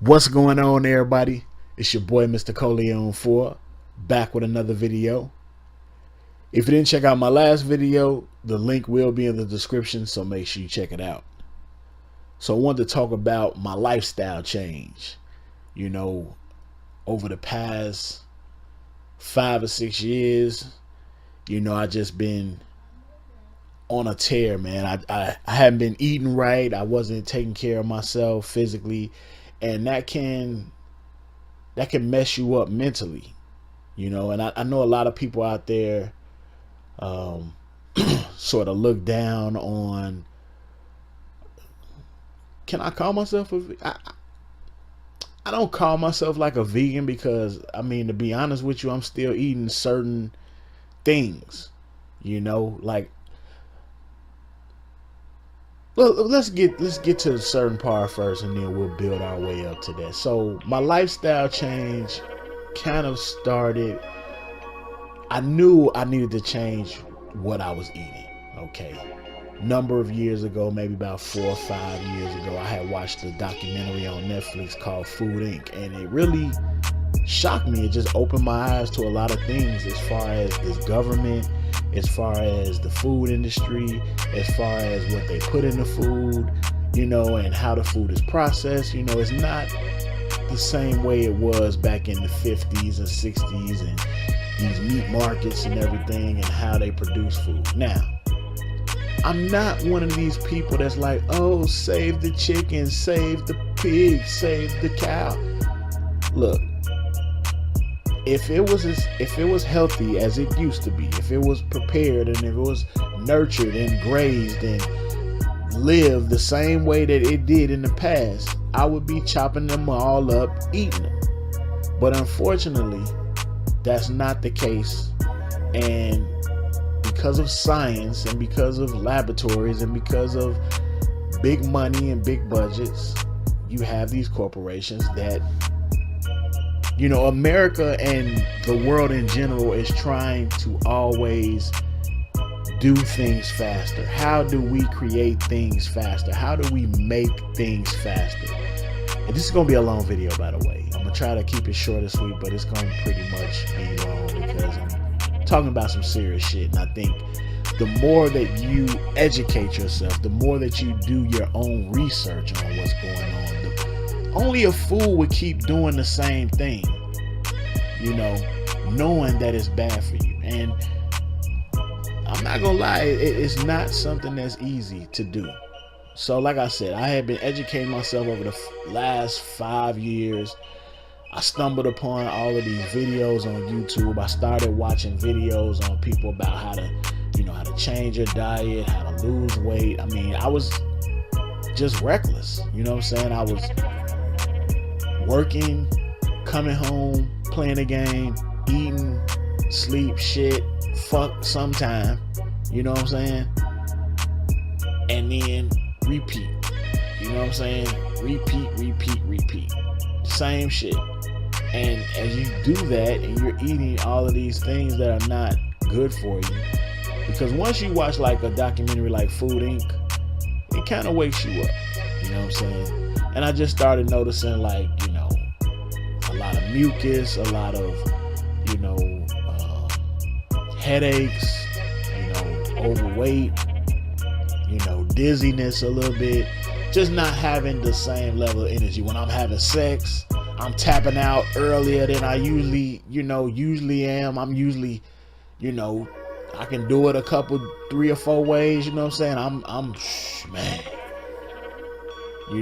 What's going on, everybody? It's your boy Mr. Coleon 4, back with another video. If you didn't check out my last video, the link will be in the description, so make sure you check it out. So I wanted to talk about my lifestyle change. You know, over the past 5 or 6 years, I just been on a tear, man. I haven't been eating right. I wasn't taking care of myself physically, and that can mess you up mentally, and I know a lot of people out there sort of look down on, can I call myself I don't call myself like a vegan, because to be honest with you, I'm still eating certain things, like, well, let's get to a certain part first, and then we'll build our way up to that. So my lifestyle change kind of started. I knew I needed to change what I was eating. Okay, number of years ago, maybe about 4 or 5 years ago, I had watched a documentary on Netflix called Food Inc., and it really shocked me. It just opened my eyes to a lot of things, as far as this government, as far as the food industry, as far as what they put in the food, and how the food is processed. It's not the same way it was back in the 50s and 60s, and these meat markets and everything, and how they produce food. Now, I'm not one of these people that's like, oh, save the chicken, save the pig, save the cow. Look, if it was healthy as it used to be, if it was prepared and if it was nurtured and grazed and lived the same way that it did in the past, I would be chopping them all up, eating them. But unfortunately, that's not the case. And because of science, and because of laboratories, and because of big money and big budgets, you have these corporations that, America and the world in general is trying to always do things faster. How do we create things faster? How do we make things faster? And this is going to be a long video, by the way. I'm going to try to keep it short and sweet, but it's going to pretty much be long, because I'm talking about some serious shit. And I think the more that you educate yourself, the more that you do your own research on what's going on, only a fool would keep doing the same thing, knowing that it's bad for you. And I'm not gonna lie, it's not something that's easy to do. So like I said, I had been educating myself over the last 5 years. I stumbled upon all of these videos on YouTube. I started watching videos on people about how to change your diet, how to lose weight. I was just reckless. I was working, coming home, playing a game, eating, sleep, shit, fuck sometime, and then repeat, repeat, same shit. And as you do that, and you're eating all of these things that are not good for you, because once you watch like a documentary like Food Inc., it kind of wakes you up, and I just started noticing, like, a lot of mucus, a lot of headaches, overweight, dizziness a little bit, just not having the same level of energy. When I'm having sex, I'm tapping out earlier than I usually am. I'm usually, I can do it a couple, 3 or 4 ways, I'm man.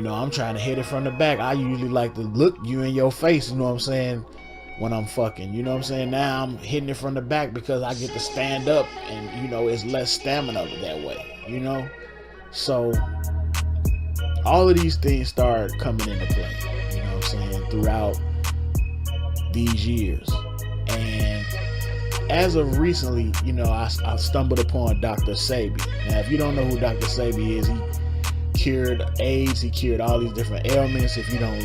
I'm trying to hit it from the back. I usually like to look you in your face, when I'm fucking, Now I'm hitting it from the back because I get to stand up, and, it's less stamina that way, So all of these things start coming into play, throughout these years. And as of recently, I stumbled upon Dr. Sebi. Now, if you don't know who Dr. Sebi is, he cured AIDS, he cured all these different ailments. If you don't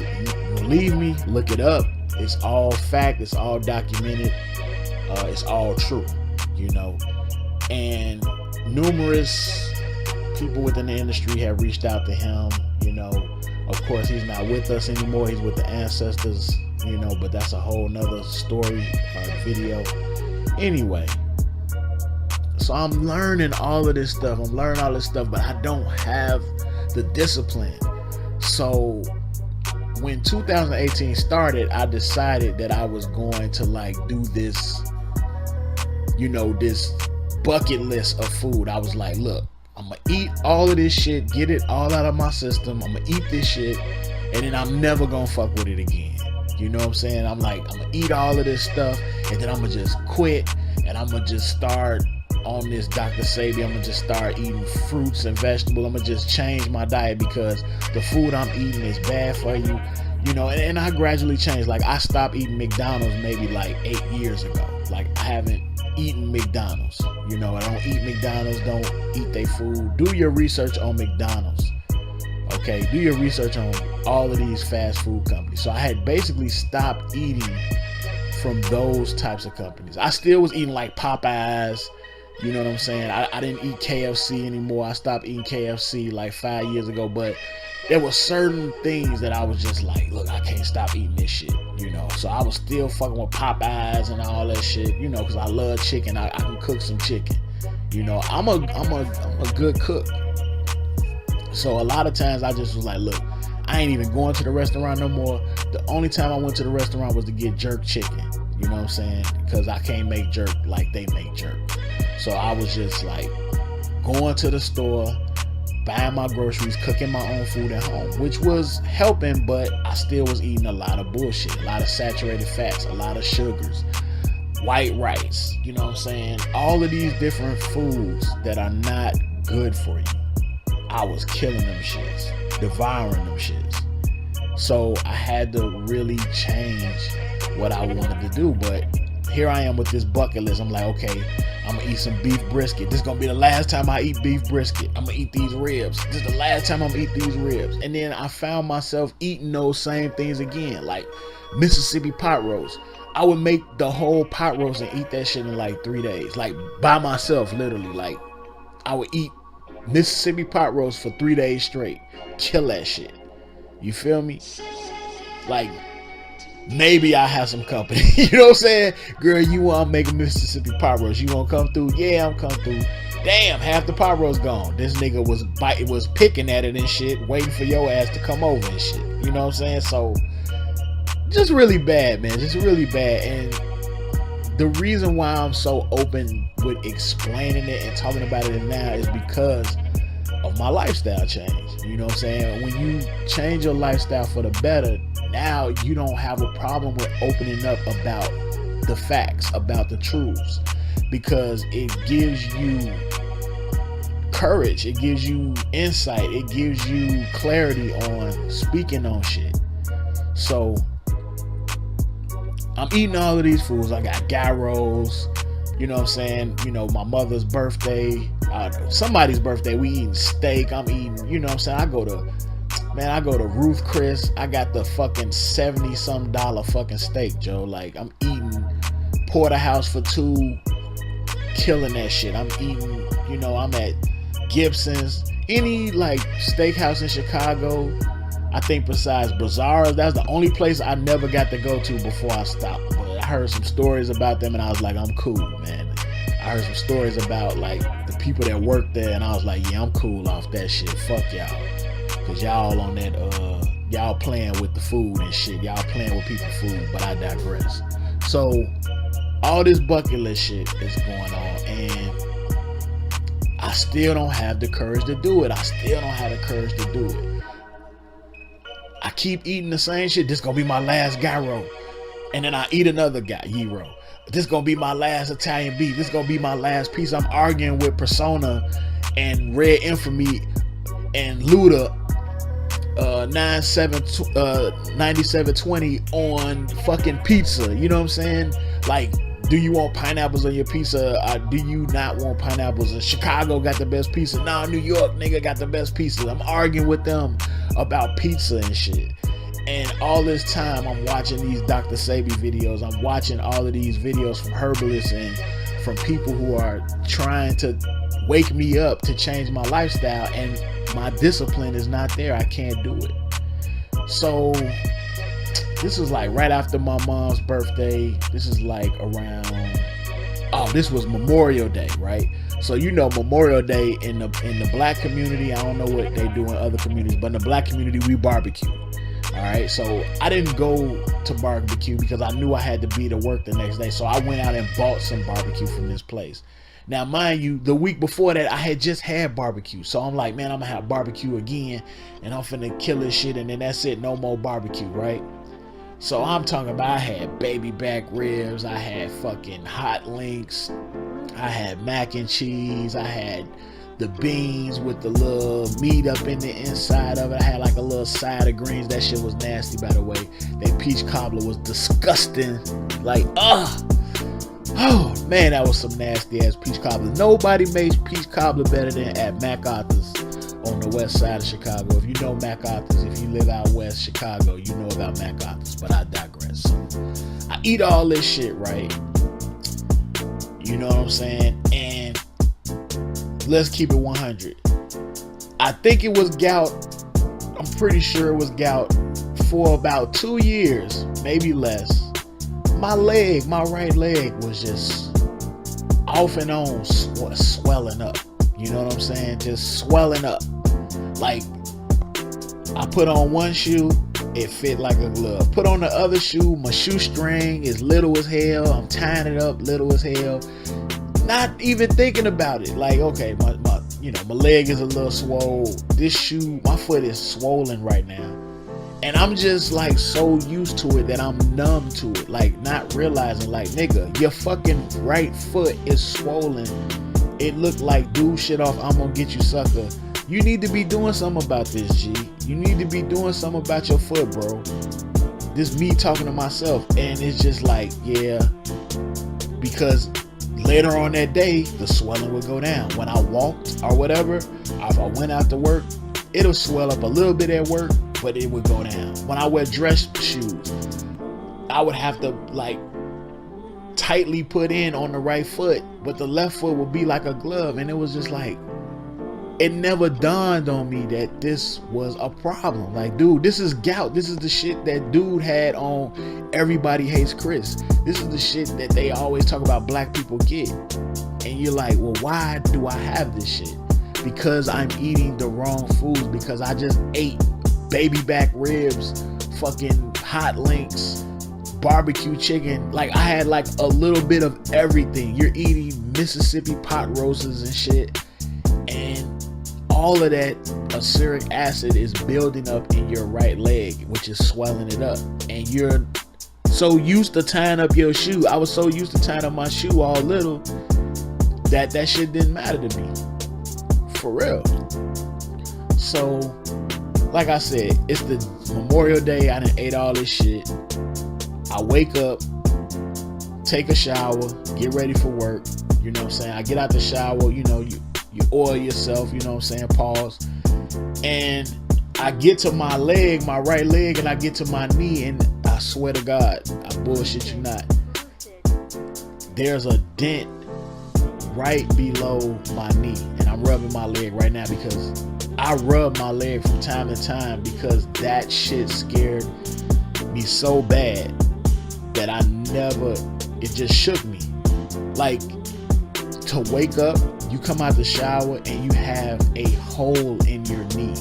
believe me, look it up. It's all fact, it's all documented, it's all true, and numerous people within the industry have reached out to him, You know, of course, he's not with us anymore. He's with the ancestors, you know, but that's a whole nother story or video. Anyway, so I'm learning all of this stuff. But I don't have the discipline. So when 2018 started, I decided that I was going to like do this, you know, this bucket list of food. I was like, look, I'm gonna eat all of this shit, get it all out of my system. I'm gonna eat this shit, and then I'm never gonna fuck with it again. You know what I'm saying? I'm like, I'm gonna eat all of this stuff, and then I'm gonna just quit, and I'm gonna just start on this Dr. Sebi. I'm gonna just start eating fruits and vegetables. I'm gonna just change my diet because the food I'm eating is bad for you. You know, and I gradually changed. Like, I stopped eating McDonald's maybe like 8 years ago. Like, I haven't eaten McDonald's. You know, I don't eat McDonald's, don't eat their food. Do your research on McDonald's. Okay, do your research on all of these fast food companies. So I had basically stopped eating from those types of companies. I still was eating like Popeyes. You know what I'm saying? I didn't eat KFC anymore. I stopped eating KFC like 5 years ago. But there were certain things that I was just like, look, I can't stop eating this shit, you know. So I was still fucking with Popeyes and all that shit, you know, because I love chicken. I can cook some chicken, you know. I'm a good cook. So a lot of times I just was like, look, I ain't even going to the restaurant no more. The only time I went to the restaurant was to get jerk chicken, you know what I'm saying? Because I can't make jerk like they make jerk. So I was just like going to the store, buying my groceries, cooking my own food at home, which was helping, but I still was eating a lot of bullshit, a lot of saturated fats, a lot of sugars, white rice, you know what I'm saying? All of these different foods that are not good for you. I was killing them shits, devouring them shits. So I had to really change what I wanted to do, but here I am with this bucket list. I'm like, okay, I'm gonna eat some beef brisket. This is gonna be the last time I eat beef brisket. I'm gonna eat these ribs. This is the last time I'm gonna eat these ribs. And then I found myself eating those same things again, like Mississippi pot roast. I would make the whole pot roast and eat that shit in like 3 days, like by myself, literally. Like, I would eat Mississippi pot roast for 3 days straight. Kill that shit. You feel me? Like, maybe I have some company. You know what I'm saying? Girl, you want to make a Mississippi pot roast. You want to come through? Yeah, I'm coming through. Damn, half the pot roast gone. This nigga was picking at it and shit, waiting for your ass to come over and shit. You know what I'm saying? So, just really bad, man. Just really bad. And the reason why I'm so open with explaining it and talking about it now is because of my lifestyle change. You know what I'm saying? When you change your lifestyle for the better, now you don't have a problem with opening up about the facts, about the truths, because it gives you courage, it gives you insight, it gives you clarity on speaking on shit. So I'm eating all of these foods. I got gyros, you know what I'm saying? You know, my mother's birthday, somebody's birthday, we eating steak. I'm eating, you know what I'm saying? I go to Ruth Chris. I got the fucking $70-some fucking steak, Joe. Like, I'm eating porterhouse for two, killing that shit. I'm eating, you know, I'm at Gibson's, any like steakhouse in Chicago. I think besides Bazaar's, that's the only place I never got to go to before I stopped. But I heard some stories about them and I was like, I'm cool, man. I heard some stories about like the people that work there and I was like, yeah, I'm cool off that shit. Fuck y'all. Cause y'all on that, y'all playing with the food and shit. Y'all playing with people's food, but I digress. So all this bucket list shit is going on and I still don't have the courage to do it. I still don't have the courage to do it. I keep eating the same shit. This gonna be my last gyro. And then I eat another gyro. This gonna be my last Italian beef. This gonna be my last piece. I'm arguing with Persona and Red Infamy and Luda 9720 on fucking pizza. You know what I'm saying? Like, do you want pineapples on your pizza? Do you not want pineapples? Chicago got the best pizza. Nah, New York nigga got the best pizza. I'm arguing with them about pizza and shit. And all this time I'm watching these Dr. Sebi videos. I'm watching all of these videos from herbalists and from people who are trying to wake me up to change my lifestyle, and my discipline is not there. I can't do it. So this was like right after my mom's birthday. This is like around, this was Memorial Day, right? So you know, Memorial Day in the black community, I don't know what they do in other communities, but in the black community we barbecue. All right, so I didn't go to barbecue because I knew I had to be to work the next day. So I went out and bought some barbecue from this place. Now, mind you, the week before that, I had just had barbecue. So I'm like, man, I'm going to have barbecue again, and I'm finna kill this shit, and then that's it, no more barbecue, right? So I'm talking about, I had baby back ribs, I had fucking hot links, I had mac and cheese, I had the beans with the little meat up in the inside of it. I had like a little side of greens. That shit was nasty, by the way. That peach cobbler was disgusting. Like, oh man, that was some nasty ass peach cobbler. Nobody makes peach cobbler better than at MacArthur's on the west side of Chicago. If you know MacArthur's, if you live out west Chicago, you know about MacArthur's, but I digress. So I eat all this shit, right? You know what I'm saying? And let's keep it 100. I think it was gout. I'm pretty sure it was gout for about 2 years, maybe less. My right leg was just off and on swelling up. You know what I'm saying? Just swelling up. Like, I put on one shoe, it fit like a glove. Put on the other shoe, my shoestring is little as hell. I'm tying it up little as hell. Not even thinking about it. Like, okay, my leg is a little swole. This shoe, my foot is swollen right now. And I'm just like so used to it that I'm numb to it. Like, not realizing, like, nigga, your fucking right foot is swollen. It looked like dude shit off I'm gonna get you sucker. You need to be doing something about this, G. You need to be doing something about your foot, bro. This me talking to myself. And it's just like, yeah. Because later on that day, the swelling would go down. When I walked or whatever, if I went out to work, it'll swell up a little bit at work, but it would go down. When I wear dress shoes, I would have to like tightly put in on the right foot, but the left foot would be like a glove. And it was just like, it never dawned on me that this was a problem. Like, dude, this is gout. This is the shit that dude had on Everybody Hates Chris. This is the shit that they always talk about black people get. And you're like, well, why do I have this shit? Because I'm eating the wrong foods. Because I just ate baby back ribs, fucking hot links, barbecue chicken. Like, I had like a little bit of everything. You're eating Mississippi pot roasts and shit. And all of that aceric acid is building up in your right leg, which is swelling it up. And you're so used to tying up your shoe. I was so used to tying up my shoe all little that shit didn't matter to me. For real. So, like I said, it's the Memorial Day. I done ate all this shit. I wake up, take a shower, get ready for work. You know what I'm saying? I get out the shower, you know, you oil yourself, you know what I'm saying, pause. And I get to my leg, my right leg, and I get to my knee, and I swear to God, I bullshit you not, there's a dent right below my knee. And I'm rubbing my leg right now because I rub my leg from time to time because that shit scared me so bad that it just shook me. Like, to wake up, you come out the shower and you have a hole in your knee.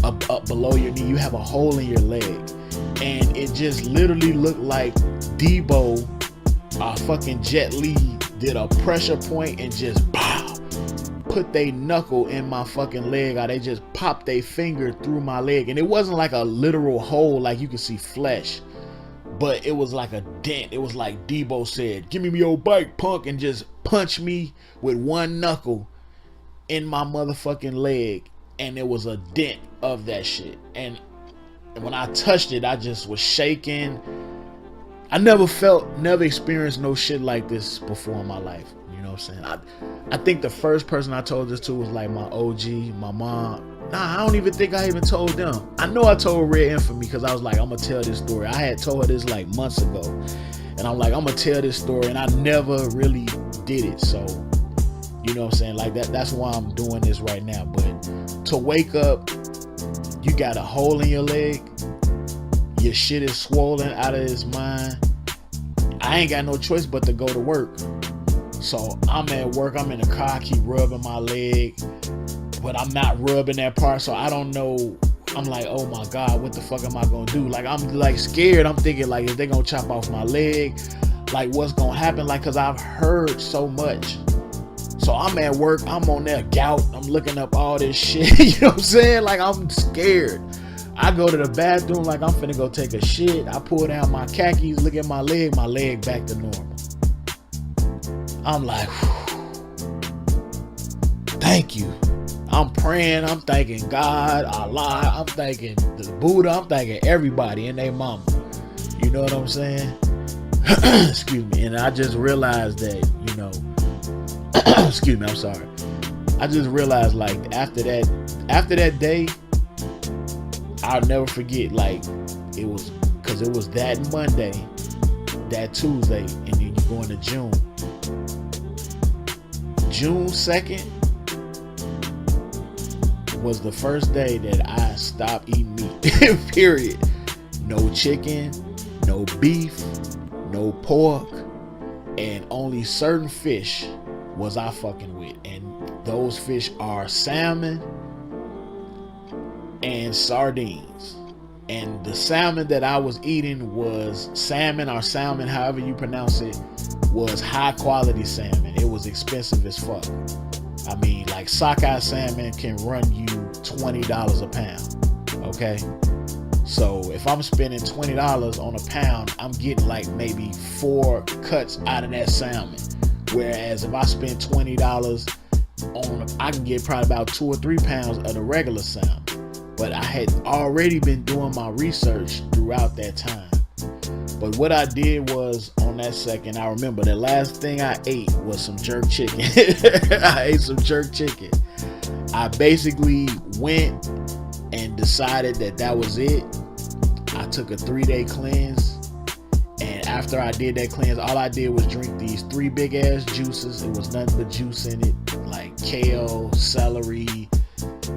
Up below your knee, you have a hole in your leg. And it just literally looked like Debo, fucking Jet Li, did a pressure point and just pow, put their knuckle in my fucking leg. Or they just popped their finger through my leg. And it wasn't like a literal hole like you could see flesh, but it was like a dent. It was like Debo said, "Give me your bike, punk," and just punch me with one knuckle in my motherfucking leg. And it was a dent of that shit. And when I touched it, I just was shaking. I never experienced no shit like this before in my life. You know what I'm saying? I think the first person I told this to was like my OG, my mom. Nah, I don't even think I even told them. I know I told Red Infamy because I was like, I'm gonna tell this story. I had told her this like months ago. And I'm like, I'm gonna tell this story, and I never really did it. So You know what I'm saying? Like that's why I'm doing this right now. But to wake up, you got a hole in your leg, your shit is swollen out of its mind. I ain't got no choice but to go to work. So I'm at work, I'm in the car, I keep rubbing my leg, but I'm not rubbing that part, so I don't know. I'm like, oh my God, what the fuck am I gonna do? Like, I'm like scared. I'm thinking like, if they gonna chop off my leg, like what's gonna happen? Like, cause I've heard so much. So I'm at work, I'm on that gout, I'm looking up all this shit, you know what I'm saying? Like, I'm scared. I go to the bathroom like I'm finna go take a shit. I pull down my khakis, look at my leg back to normal. I'm like, thank you. I'm praying, I'm thanking God, Allah, I'm thanking the Buddha, I'm thanking everybody and their mama. You know what I'm saying? Excuse me. And I just realized that, you know, excuse me, I'm sorry. I just realized, like, after that day, I'll never forget, like, it was, because it was that Monday, that Tuesday, and then you go into June. June 2nd was the first day that I stopped eating meat, period. No chicken, no beef, no pork, and only certain fish was I fucking with. And those fish are salmon and sardines. And the salmon that I was eating was salmon, or salmon, however you pronounce it, was high quality salmon. It was expensive as fuck. I mean, like, sockeye salmon can run you $20 a pound. Okay? So if I'm spending $20 on a pound, I'm getting like maybe 4 cuts out of that salmon. Whereas if I spend $20 on, I can get probably about 2 or 3 pounds of the regular salmon. But I had already been doing my research throughout that time. But what I did was, on that second, I remember the last thing I ate was some jerk chicken. I ate some jerk chicken. I basically went and decided that was it. I took a 3-day cleanse. And after I did that cleanse, all I did was drink these 3 big ass juices. It was nothing but juice in it, like kale, celery,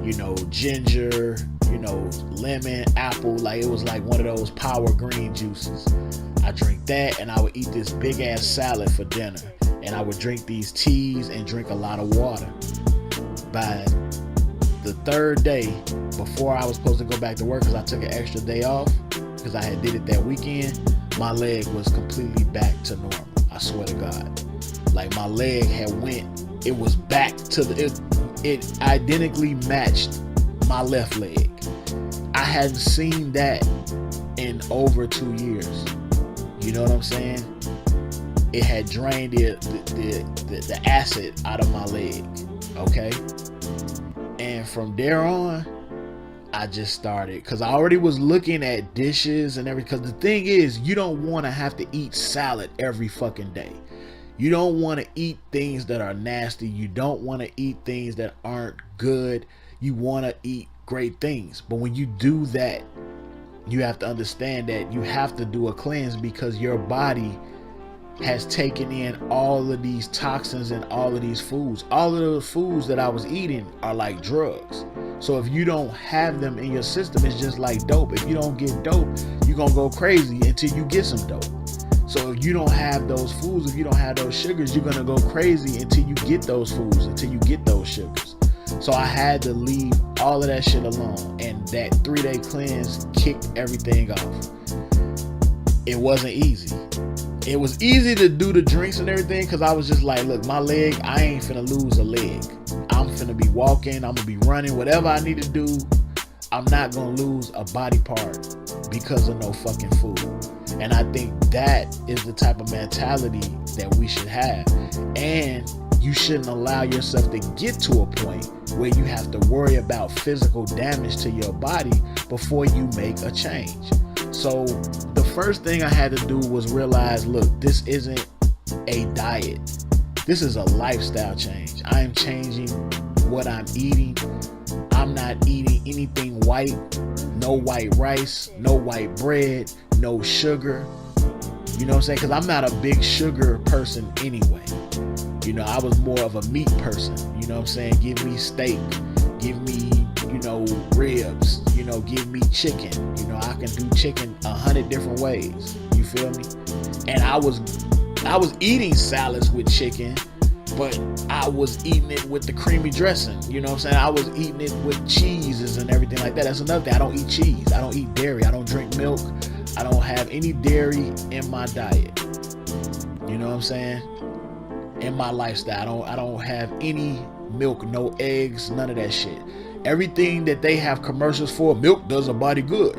you know, ginger, you know, lemon, apple. Like, it was like one of those power green juices. I drink that, and I would eat this big ass salad for dinner. And I would drink these teas and drink a lot of water. By the 3rd day, before I was supposed to go back to work, because I took an extra day off, because I had did it that weekend, my leg was completely back to normal. I swear to God. Like, my leg had it was back to it identically matched my left leg. I hadn't seen that in over 2 years. You know what I'm saying? It had drained the acid out of my leg. Okay? And from there on, I just started, because I already was looking at dishes and everything. Because the thing is, you don't want to have to eat salad every fucking day. You don't want to eat things that are nasty. You don't want to eat things that aren't good. You want to eat great things. But when you do that, you have to understand that you have to do a cleanse, because your body has taken in all of these toxins and all of these foods. All of the foods that I was eating are like drugs. So if you don't have them in your system, it's just like dope. If you don't get dope, you're going to go crazy until you get some dope. So if you don't have those foods, if you don't have those sugars, you're going to go crazy until you get those foods, until you get those sugars. So I had to leave all of that shit alone. And that 3-day cleanse kicked everything off. It wasn't easy. It was easy to do the drinks and everything, because I was just like, look, my leg, I ain't finna lose a leg. I'm finna be walking, I'm gonna be running, whatever I need to do. I'm not gonna lose a body part because of no fucking food. And I think that is the type of mentality that we should have. And you shouldn't allow yourself to get to a point where you have to worry about physical damage to your body before you make a change. So the first thing I had to do was realize, look, this isn't a diet. This is a lifestyle change. I am changing what I'm eating. I'm not eating anything white. No white rice, no white bread, no sugar. You know what I'm saying? Because I'm not a big sugar person anyway. You know, I was more of a meat person. You know what I'm saying? Give me steak. Give me, you know, ribs. You know, give me chicken. You know, I can do chicken 100 different ways. You feel me? And I was eating salads with chicken, but I was eating it with the creamy dressing. You know what I'm saying? I was eating it with cheeses and everything like that. That's another thing. I don't eat cheese. I don't eat dairy. I don't drink milk. I don't have any dairy in my diet. You know what I'm saying? In my lifestyle, I don't have any milk, no eggs, none of that shit. Everything that they have commercials for, milk does a body good.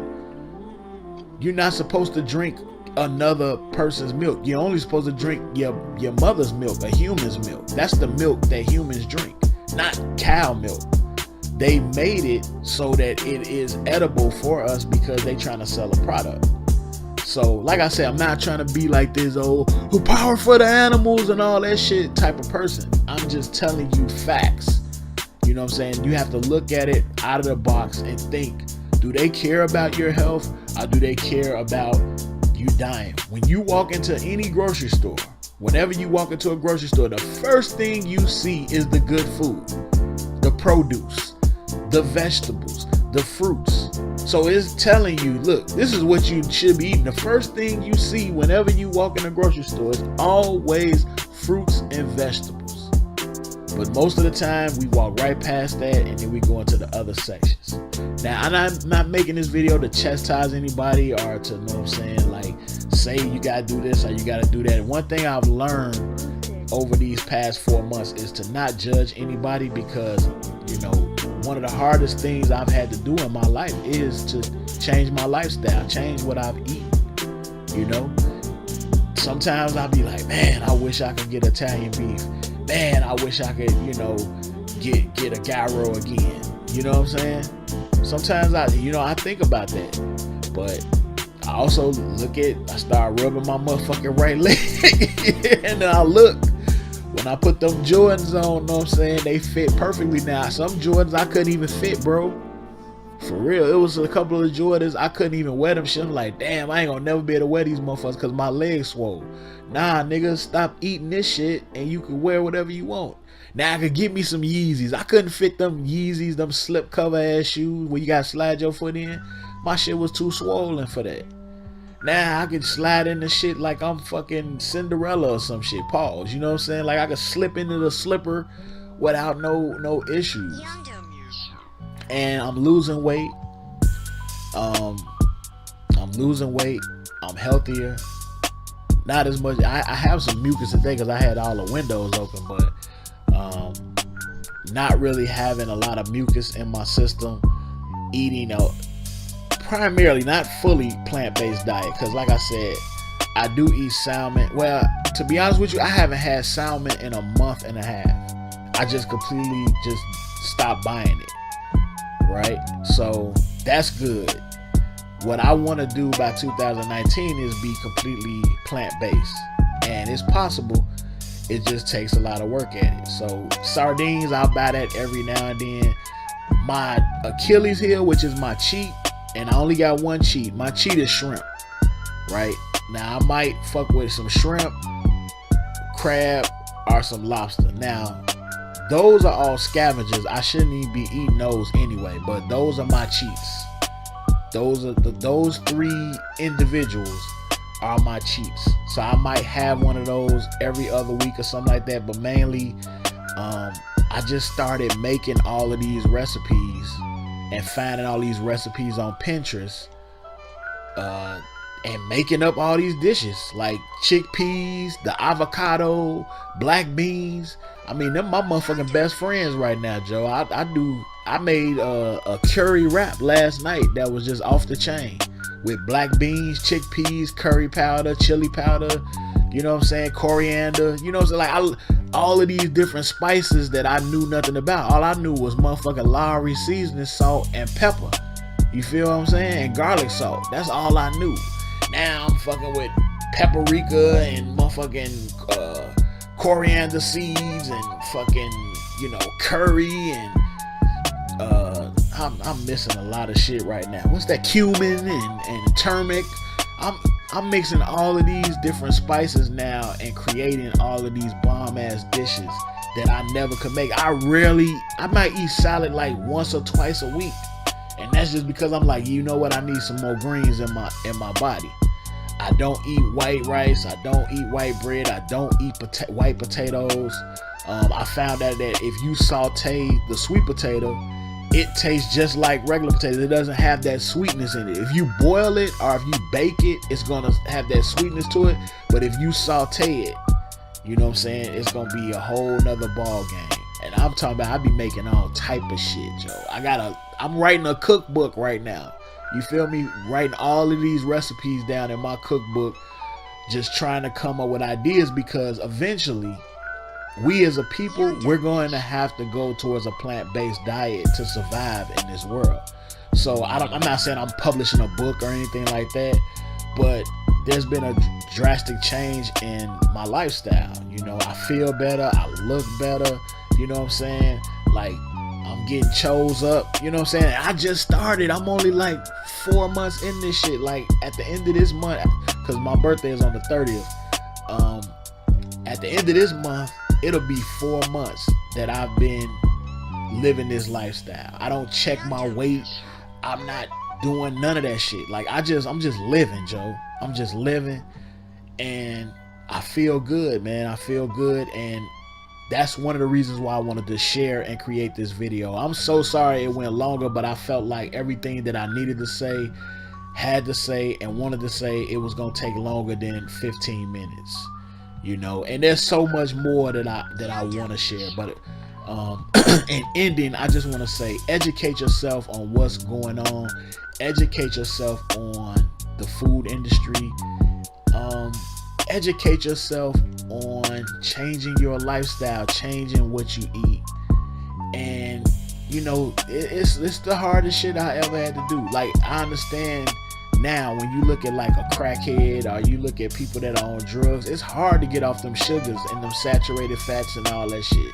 You're not supposed to drink another person's milk. You're only supposed to drink your mother's milk, a human's milk. That's the milk that humans drink, not cow milk. They made it so that it is edible for us because they trying to sell a product. So, like I said, I'm not trying to be like this old who power for the animals and all that shit type of person. I'm just telling you facts. You know what I'm saying? You have to look at it out of the box and think, do they care about your health, or do they care about you dying? When you walk into any grocery store, whenever you walk into a grocery store, the first thing you see is the good food, the produce, the vegetables, the fruits. So it's telling you, look, this is what you should be eating. The first thing you see whenever you walk in a grocery store is always fruits and vegetables. But most of the time we walk right past that and then we go into the other sections. Now, I'm not making this video to chastise anybody or to, know what I'm saying, like say you gotta do this or you gotta do that. One thing I've learned over these past 4 months is to not judge anybody, because, you know, one of the hardest things I've had to do in my life is to change my lifestyle, change what I've eaten. You know, sometimes I'll be like, man, I wish I could get Italian beef. Man, I wish I could, you know, get a gyro again. You know what I'm saying? Sometimes I think about that, but I also I start rubbing my motherfucking right leg and then I look. When I put them Jordans on, know what I'm saying, they fit perfectly now. Some Jordans I couldn't even fit, bro. For real. It was a couple of Jordans I couldn't even wear them shit. I'm like, damn, I ain't gonna never be able to wear these motherfuckers because my legs swole. Nah, nigga, stop eating this shit and you can wear whatever you want. Now I could get me some Yeezys. I couldn't fit them Yeezys, them slip cover ass shoes where you gotta slide your foot in. My shit was too swollen for that. Now I can slide in the shit like I'm fucking Cinderella or some shit. Pause. You know what I'm saying? Like I could slip into the slipper without no issues. And I'm losing weight. I'm healthier. Not as much. I have some mucus today because I had all the windows open, but not really having a lot of mucus in my system. Eating primarily not fully plant-based diet, because like I said, I do eat salmon. Well, to be honest with you, I haven't had salmon in a month and a half. I just completely just stopped buying it, right? So that's good. What I want to do by 2019 is be completely plant-based, and it's possible. It just takes a lot of work at it. So sardines, I'll buy that every now and then. My Achilles heel, which is my cheat, and I only got one cheat. My cheat is shrimp, right? Now I might fuck with some shrimp, crab, or some lobster. Now those are all scavengers. I shouldn't even be eating those anyway, but those are my cheats. Those three individuals are my cheats. So I might have one of those every other week or something like that, but mainly I just started making all of these recipes and finding all these recipes on Pinterest and making up all these dishes like chickpeas, the avocado, black beans. I mean, them my motherfucking best friends right now, Joe. I made a curry wrap last night that was just off the chain with black beans, chickpeas, curry powder, chili powder, you know what I'm saying, coriander, you know what I'm saying, like all of these different spices that I knew nothing about. All I knew was motherfucking Lowry seasoning salt and pepper. You feel what I'm saying? And garlic salt. That's all I knew. Now I'm fucking with paprika and motherfucking coriander seeds and fucking, you know, curry and I'm missing a lot of shit right now. What's that? Cumin and turmeric. I'm mixing all of these different spices now and creating all of these bomb ass dishes that I never could make. I might eat salad like once or twice a week. And that's just because I'm like, you know what, I need some more greens in my body. I don't eat white rice. I don't eat white bread. I don't eat white potatoes. I found out that if you saute the sweet potato, it tastes just like regular potatoes. It doesn't have that sweetness in it. If you boil it or if you bake it, it's gonna have that sweetness to it. But if you saute it, you know what I'm saying, it's gonna be a whole nother ball game. And I'm talking about I be making all type of shit, Joe. I'm writing a cookbook right now. You feel me? Writing all of these recipes down in my cookbook, just trying to come up with ideas, because eventually we as a people, we're going to have to go towards a plant-based diet to survive in this world. So I'm not saying I'm publishing a book or anything like that, but there's been a drastic change in my lifestyle. You know, I feel better, I look better, you know what I'm saying? Like, I'm getting chose up, you know what I'm saying? I just started. I'm only like 4 months in this shit. Like, at the end of this month, because my birthday is on the 30th. At the end of this month, it'll be 4 months that I've been living this lifestyle. I don't check my weight. I'm not doing none of that shit. Like, I'm just living, Joe. I'm just living, and I feel good, man. I feel good, and that's one of the reasons why I wanted to share and create this video. I'm so sorry it went longer, but I felt like everything that I needed to say, had to say, and wanted to say, it was gonna take longer than 15 minutes. You know, and there's so much more that I want to share. But in ending, I just want to say, educate yourself on what's going on. Educate yourself on the food industry. Educate yourself on changing your lifestyle, changing what you eat. And you know, it's the hardest shit I ever had to do. Like, I understand now when you look at like a crackhead, or you look at people that are on drugs, it's hard to get off them sugars and them saturated fats and all that shit.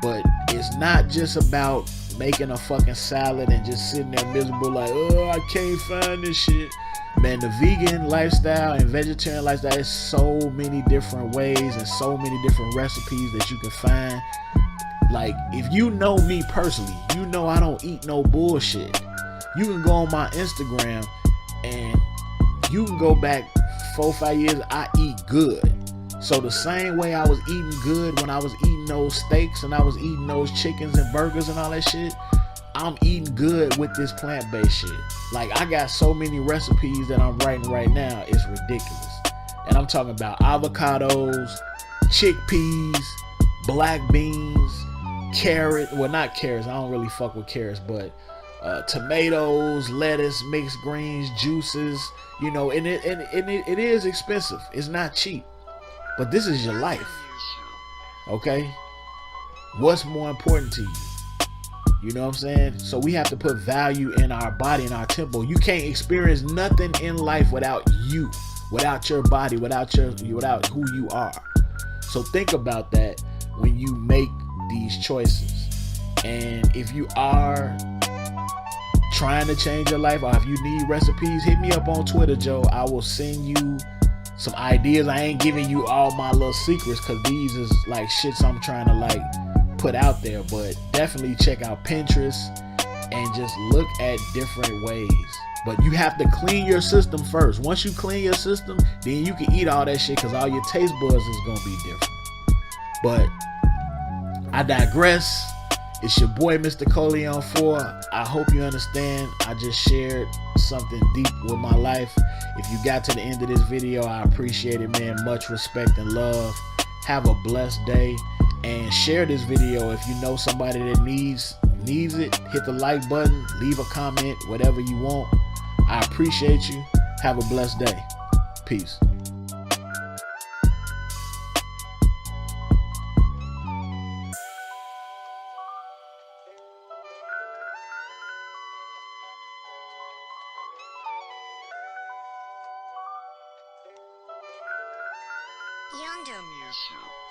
But it's not just about making a fucking salad and just sitting there miserable like, oh, I can't find this shit. Man, the vegan lifestyle and vegetarian lifestyle is so many different ways and so many different recipes that you can find. Like, if you know me personally, you know I don't eat no bullshit. You can go on my Instagram and you can go back 4-5 years, I eat good. So the same way I was eating good when I was eating those steaks and I was eating those chickens and burgers and all that shit, I'm eating good with this plant-based shit. Like, I got so many recipes that I'm writing right now, it's ridiculous. And I'm talking about avocados, chickpeas, black beans, carrot, well, not carrots, I don't really fuck with carrots, but tomatoes, lettuce, mixed greens, juices, you know, and it is expensive. It's not cheap, but this is your life, okay? What's more important to you? You know what I'm saying? So we have to put value in our body and our temple. You can't experience nothing in life without you, without your body, without who you are. So think about that when you make these choices. And if you are trying to change your life, or if you need recipes, hit me up on Twitter, Joe. I will send you some ideas. I ain't giving you all my little secrets, because these is like shits I'm trying to like put out there. But definitely check out Pinterest and just look at different ways. But you have to clean your system first. Once you clean your system, then you can eat all that shit, because all your taste buds is gonna be different. But I digress. It's your boy, Mr. Coleon 4. I hope you understand. I just shared something deep with my life. If you got to the end of this video, I appreciate it, man. Much respect and love. Have a blessed day, and share this video if you know somebody that needs it. Hit the like button, leave a comment, whatever you want. I appreciate you. Have a blessed day. Peace. Yonder Music.